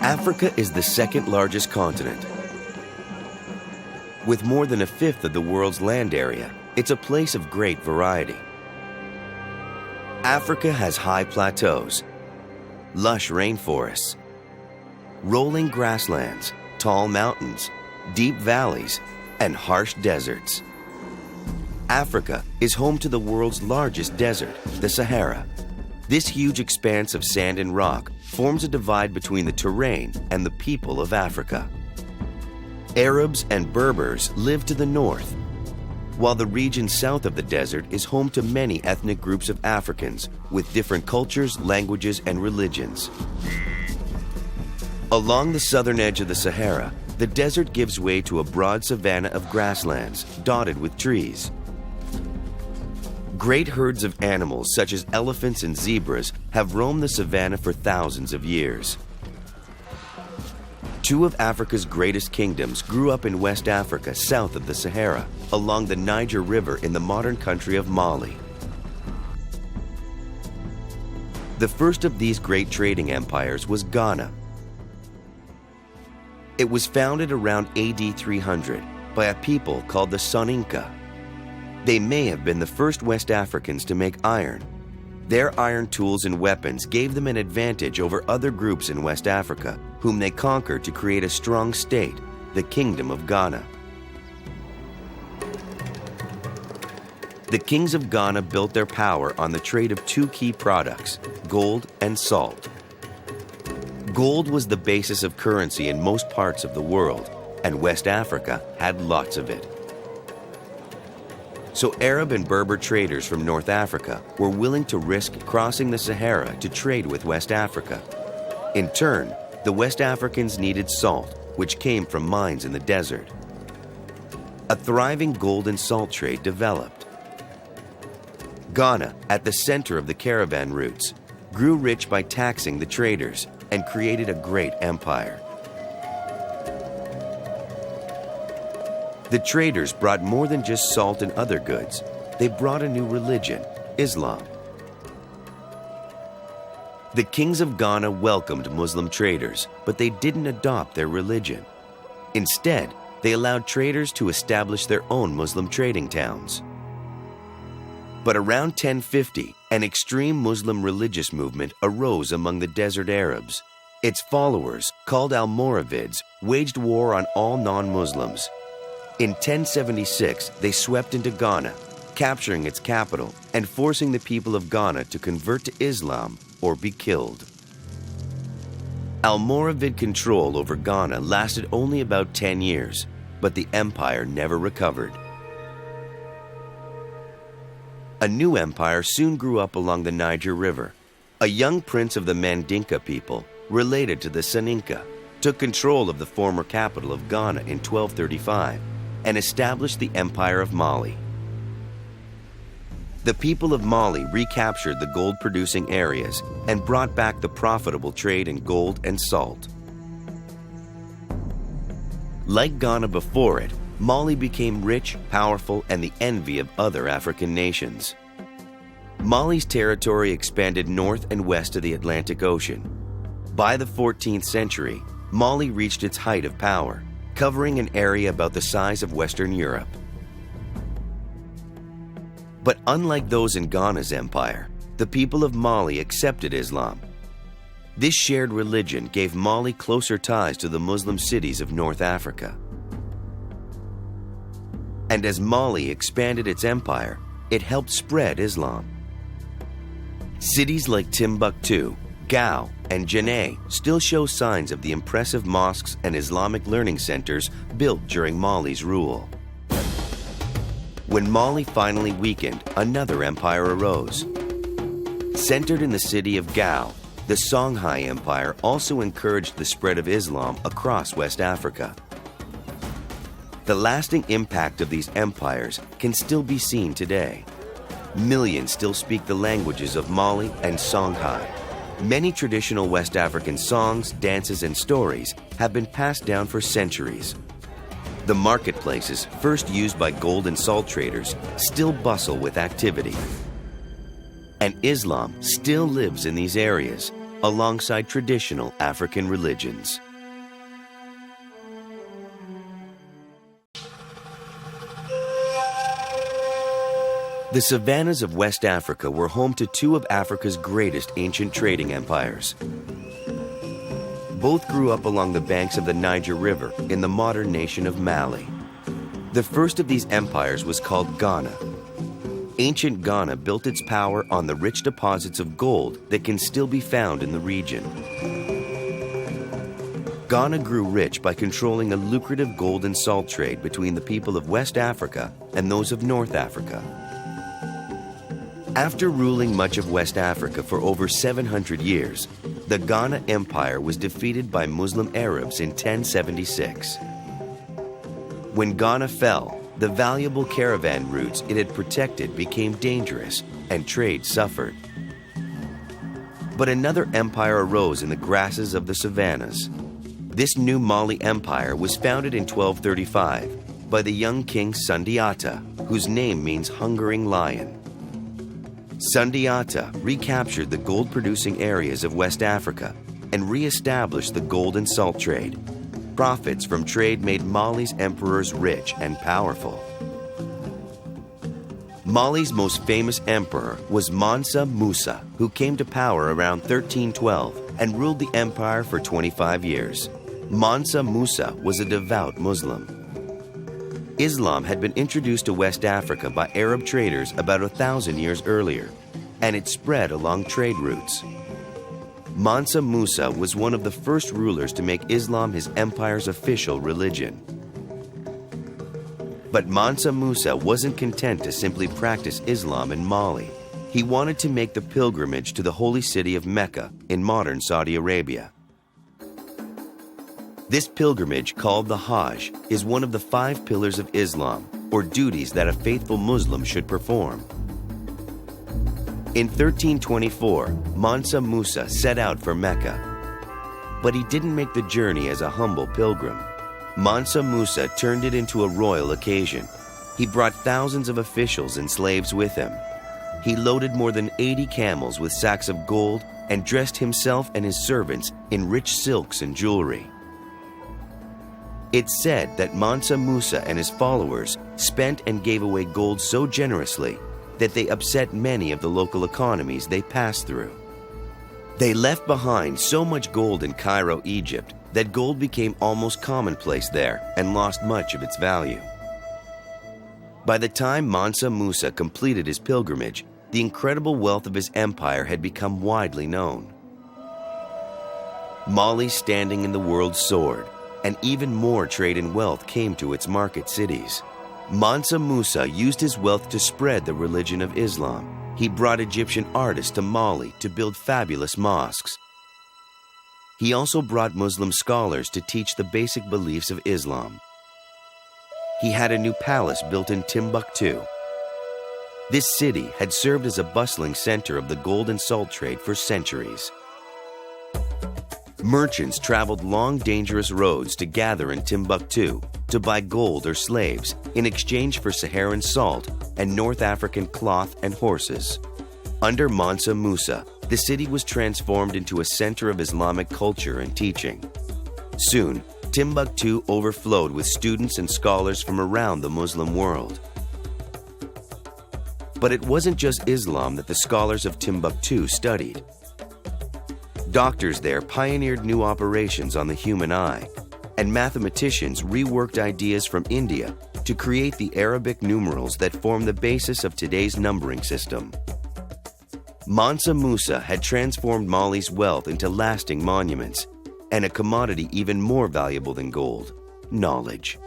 Africa is the second largest continent. With more than a fifth of the world's land area, it's a place of great variety. Africa has high plateaus, lush rainforests, rolling grasslands, tall mountains, deep valleys, and harsh deserts. Africa is home to the world's largest desert, the Sahara. This huge expanse of sand and rock forms a divide between the terrain and the people of Africa. Arabs and Berbers live to the north, while the region south of the desert is home to many ethnic groups of Africans with different cultures, languages, and religions. Along the southern edge of the Sahara, the desert gives way to a broad savanna of grasslands dotted with trees. Great herds of animals such as elephants and zebras have roamed the savanna for thousands of years. Two of Africa's greatest kingdoms grew up in West Africa south of the Sahara, along the Niger River in the modern country of Mali. The first of these great trading empires was Ghana. It was founded around AD 300 by a people called the Soninka. They may have been the first West Africans to make iron. Their iron tools and weapons gave them an advantage over other groups in West Africa, whom they conquered to create a strong state, the Kingdom of Ghana. The kings of Ghana built their power on the trade of two key products, gold and salt. Gold was the basis of currency in most parts of the world, and West Africa had lots of it. So Arab and Berber traders from North Africa were willing to risk crossing the Sahara to trade with West Africa. In turn, the West Africans needed salt, which came from mines in the desert. A thriving gold and salt trade developed. Ghana, at the center of the caravan routes, grew rich by taxing the traders and created a great empire. The traders brought more than just salt and other goods. They brought a new religion, Islam. The kings of Ghana welcomed Muslim traders, but they didn't adopt their religion. Instead, they allowed traders to establish their own Muslim trading towns. But around 1050, an extreme Muslim religious movement arose among the desert Arabs. Its followers, called Almoravids, waged war on all non-Muslims. In 1076, they swept into Ghana, capturing its capital and forcing the people of Ghana to convert to Islam or be killed. Almoravid control over Ghana lasted only about 10 years, but the empire never recovered. A new empire soon grew up along the Niger River. A young prince of the Mandinka people, related to the Soninka, took control of the former capital of Ghana in 1235 and established the Empire of Mali. The people of Mali recaptured the gold-producing areas and brought back the profitable trade in gold and salt. Like Ghana before it, Mali became rich, powerful, and the envy of other African nations. Mali's territory expanded north and west of the Atlantic Ocean. By the 14th century, Mali reached its height of power, covering an area about the size of Western Europe. But unlike those in Ghana's empire, the people of Mali accepted Islam. This shared religion gave Mali closer ties to the Muslim cities of North Africa. And as Mali expanded its empire, it helped spread Islam. Cities like Timbuktu, Gao, and Janneh still show signs of the impressive mosques and Islamic learning centers built during Mali's rule. When Mali finally weakened, another empire arose. Centered in the city of Gao, the Songhai Empire also encouraged the spread of Islam across West Africa. The lasting impact of these empires can still be seen today. Millions still speak the languages of Mali and Songhai. Many traditional West African songs, dances, and stories have been passed down for centuries. The marketplaces, first used by gold and salt traders, still bustle with activity. And Islam still lives in these areas, alongside traditional African religions. The savannas of West Africa were home to two of Africa's greatest ancient trading empires. Both grew up along the banks of the Niger River in the modern nation of Mali. The first of these empires was called Ghana. Ancient Ghana built its power on the rich deposits of gold that can still be found in the region. Ghana grew rich by controlling a lucrative gold and salt trade between the people of West Africa and those of North Africa. After ruling much of West Africa for over 700 years, the Ghana Empire was defeated by Muslim Arabs in 1076. When Ghana fell, the valuable caravan routes it had protected became dangerous and trade suffered. But another empire arose in the grasses of the savannas. This new Mali Empire was founded in 1235 by the young king Sundiata, whose name means hungering lion. Sundiata recaptured the gold-producing areas of West Africa and re-established the gold and salt trade. Profits from trade made Mali's emperors rich and powerful. Mali's most famous emperor was Mansa Musa, who came to power around 1312 and ruled the empire for 25 years. Mansa Musa was a devout Muslim. Islam had been introduced to West Africa by Arab traders about 1,000 years earlier, and it spread along trade routes. Mansa Musa was one of the first rulers to make Islam his empire's official religion. But Mansa Musa wasn't content to simply practice Islam in Mali. He wanted to make the pilgrimage to the holy city of Mecca in modern Saudi Arabia. This pilgrimage, called the Hajj, is one of the 5 pillars of Islam, or duties that a faithful Muslim should perform. In 1324, Mansa Musa set out for Mecca. But he didn't make the journey as a humble pilgrim. Mansa Musa turned it into a royal occasion. He brought thousands of officials and slaves with him. He loaded more than 80 camels with sacks of gold and dressed himself and his servants in rich silks and jewelry. It's said that Mansa Musa and his followers spent and gave away gold so generously that they upset many of the local economies they passed through. They left behind so much gold in Cairo, Egypt, that gold became almost commonplace there and lost much of its value. By the time Mansa Musa completed his pilgrimage, the incredible wealth of his empire had become widely known. Mali's standing in the world soared, and even more trade and wealth came to its market cities. Mansa Musa used his wealth to spread the religion of Islam. He brought Egyptian artists to Mali to build fabulous mosques. He also brought Muslim scholars to teach the basic beliefs of Islam. He had a new palace built in Timbuktu. This city had served as a bustling center of the gold and salt trade for centuries. Merchants traveled long, dangerous roads to gather in Timbuktu to buy gold or slaves in exchange for Saharan salt and North African cloth and horses. Under Mansa Musa, the city was transformed into a center of Islamic culture and teaching. Soon, Timbuktu overflowed with students and scholars from around the Muslim world. But it wasn't just Islam that the scholars of Timbuktu studied. Doctors there pioneered new operations on the human eye, and mathematicians reworked ideas from India to create the Arabic numerals that form the basis of today's numbering system. Mansa Musa had transformed Mali's wealth into lasting monuments and a commodity even more valuable than gold: knowledge.